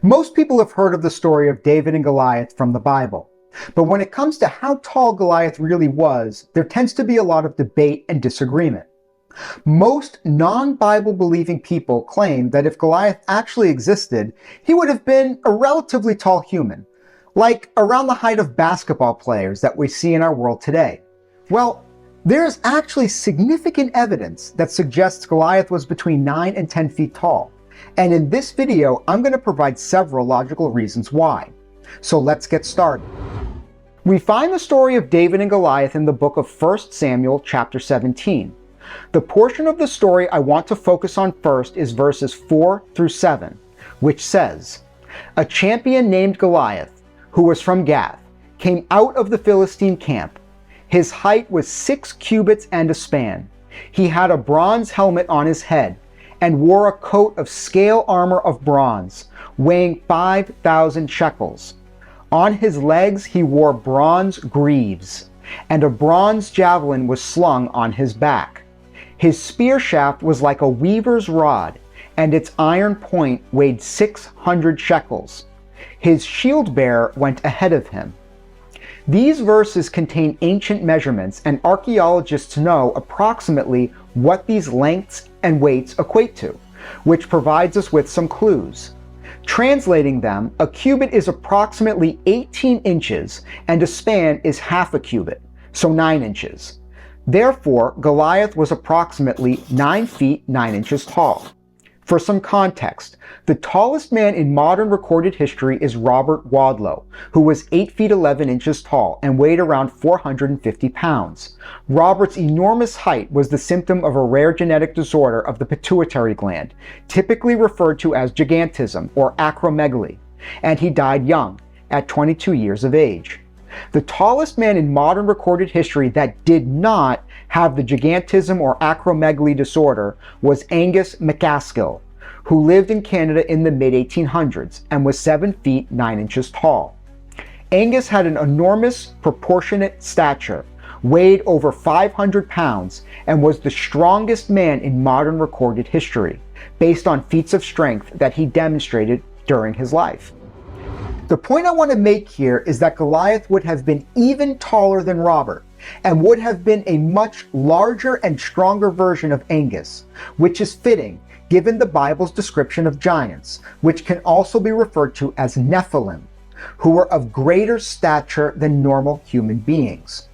Most people have heard of the story of David and Goliath from the Bible. But when it comes to how tall Goliath really was, there tends to be a lot of debate and disagreement. Most non-Bible believing people claim that if Goliath actually existed, he would have been a relatively tall human, like around the height of basketball players that we see in our world today. Well, there's actually significant evidence that suggests Goliath was between 9 and 10 feet tall. And in this video, I'm going to provide several logical reasons why. So let's get started. We find the story of David and Goliath in the book of 1 Samuel chapter 17. The portion of the story I want to focus on first is verses 4 through 7, which says, "A champion named Goliath, who was from Gath, came out of the Philistine camp. His height was 6 cubits and a span. He had a bronze helmet on his head, and wore a coat of scale armor of bronze, weighing 5,000 shekels. On his legs he wore bronze greaves, and a bronze javelin was slung on his back. His spear shaft was like a weaver's rod, and its iron point weighed 600 shekels. His shield bearer went ahead of him." These verses contain ancient measurements, and archaeologists know approximately what these lengths and weights equate to, which provides us with some clues. Translating them, a cubit is approximately 18 inches, and a span is half a cubit, so 9 inches. Therefore, Goliath was approximately 9 feet 9 inches tall. For some context, the tallest man in modern recorded history is Robert Wadlow, who was 8 feet 11 inches tall and weighed around 450 pounds. Robert's enormous height was the symptom of a rare genetic disorder of the pituitary gland, typically referred to as gigantism or acromegaly, and he died young, at 22 years of age. The tallest man in modern recorded history that did not have the gigantism or acromegaly disorder was Angus MacAskill, who lived in Canada in the mid-1800s and was 7 feet 9 inches tall. Angus had an enormous proportionate stature, weighed over 500 pounds, and was the strongest man in modern recorded history, based on feats of strength that he demonstrated during his life. The point I want to make here is that Goliath would have been even taller than Robert, and would have been a much larger and stronger version of Angus, which is fitting given the Bible's description of giants, which can also be referred to as Nephilim, who were of greater stature than normal human beings.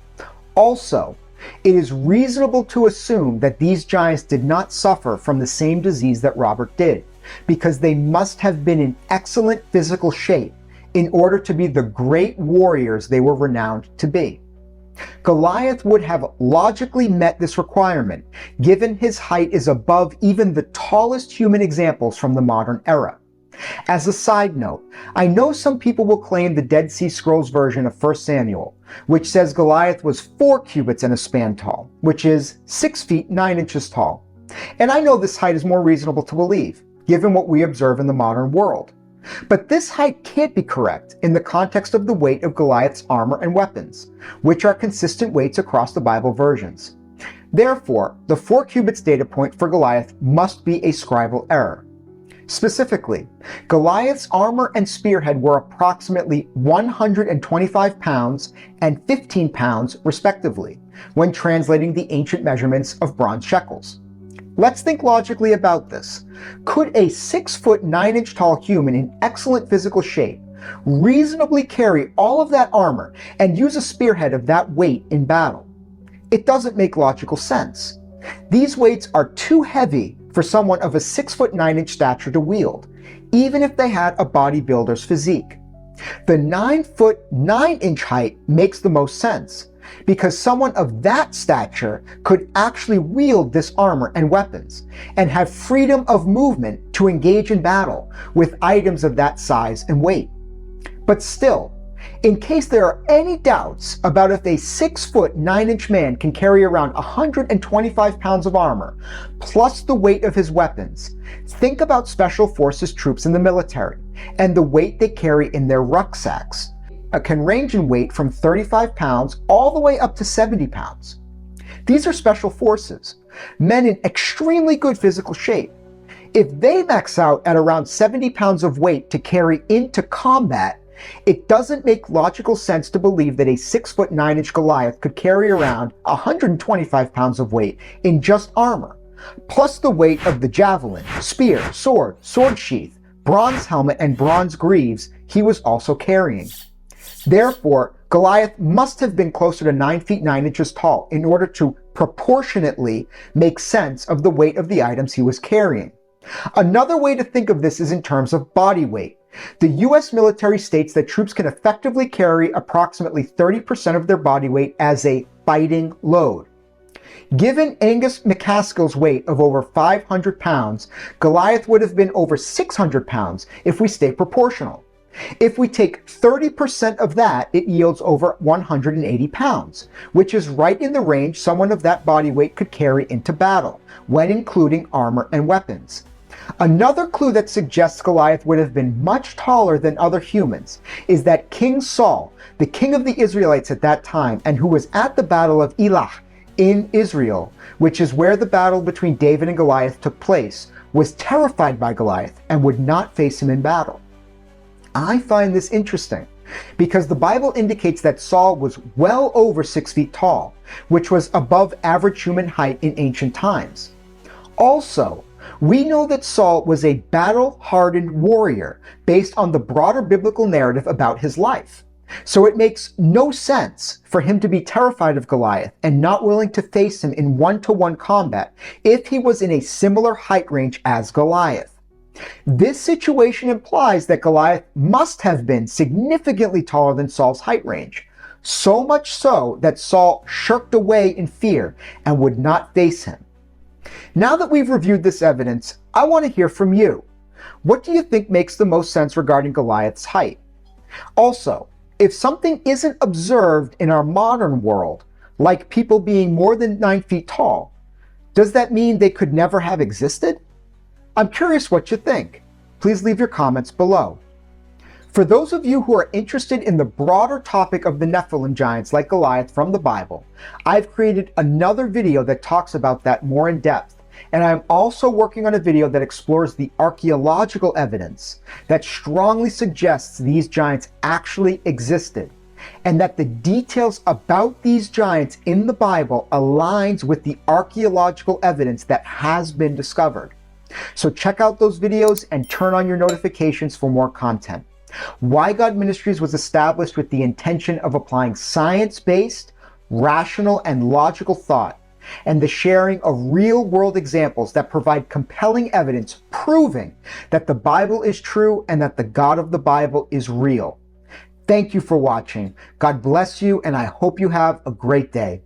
Also, it is reasonable to assume that these giants did not suffer from the same disease that Robert did, because they must have been in excellent physical shape in order to be the great warriors they were renowned to be. Goliath would have logically met this requirement, given his height is above even the tallest human examples from the modern era. As a side note, I know some people will claim the Dead Sea Scrolls version of 1 Samuel, which says Goliath was 4 cubits and a span tall, which is 6 feet 9 inches tall. And I know this height is more reasonable to believe, given what we observe in the modern world. But this height can't be correct in the context of the weight of Goliath's armor and weapons, which are consistent weights across the Bible versions. Therefore, the 4 cubits data point for Goliath must be a scribal error. Specifically, Goliath's armor and spearhead were approximately 125 pounds and 15 pounds respectively, when translating the ancient measurements of bronze shekels. Let's think logically about this. Could a 6 foot 9 inch tall human in excellent physical shape reasonably carry all of that armor and use a spearhead of that weight in battle? It doesn't make logical sense. These weights are too heavy for someone of a 6 foot 9 inch stature to wield, even if they had a bodybuilder's physique. The 9 foot 9 inch height makes the most sense, because someone of that stature could actually wield this armor and weapons, and have freedom of movement to engage in battle with items of that size and weight. But still, in case there are any doubts about if a 6 foot 9 inch man can carry around 125 pounds of armor, plus the weight of his weapons, think about Special Forces troops in the military, and the weight they carry in their rucksacks. Can range in weight from 35 pounds all the way up to 70 pounds. These are special forces, men in extremely good physical shape. If they max out at around 70 pounds of weight to carry into combat, it doesn't make logical sense to believe that a 6'9" Goliath could carry around 125 pounds of weight in just armor, plus the weight of the javelin, spear, sword sheath, bronze helmet, and bronze greaves he was also carrying. Therefore, Goliath must have been closer to 9 feet 9 inches tall in order to proportionately make sense of the weight of the items he was carrying. Another way to think of this is in terms of body weight. The US military states that troops can effectively carry approximately 30% of their body weight as a fighting load. Given Angus MacAskill's weight of over 500 pounds, Goliath would have been over 600 pounds if we stay proportional. If we take 30% of that, it yields over 180 pounds, which is right in the range someone of that body weight could carry into battle, when including armor and weapons. Another clue that suggests Goliath would have been much taller than other humans is that King Saul, the king of the Israelites at that time, and who was at the Battle of Elah in Israel, which is where the battle between David and Goliath took place, was terrified by Goliath and would not face him in battle. I find this interesting because the Bible indicates that Saul was well over 6 feet tall, which was above average human height in ancient times. Also, we know that Saul was a battle-hardened warrior based on the broader biblical narrative about his life. So it makes no sense for him to be terrified of Goliath and not willing to face him in one-to-one combat if he was in a similar height range as Goliath. This situation implies that Goliath must have been significantly taller than Saul's height range, so much so that Saul shirked away in fear and would not face him. Now that we've reviewed this evidence, I want to hear from you. What do you think makes the most sense regarding Goliath's height? Also, if something isn't observed in our modern world, like people being more than 9 feet tall, does that mean they could never have existed? I'm curious what you think. Please leave your comments below. For those of you who are interested in the broader topic of the Nephilim giants like Goliath from the Bible, I've created another video that talks about that more in depth, and I'm also working on a video that explores the archaeological evidence that strongly suggests these giants actually existed, and that the details about these giants in the Bible aligns with the archaeological evidence that has been discovered. So check out those videos and turn on your notifications for more content. Why God Ministries was established with the intention of applying science-based, rational, and logical thought, and the sharing of real-world examples that provide compelling evidence proving that the Bible is true and that the God of the Bible is real. Thank you for watching. God bless you, and I hope you have a great day.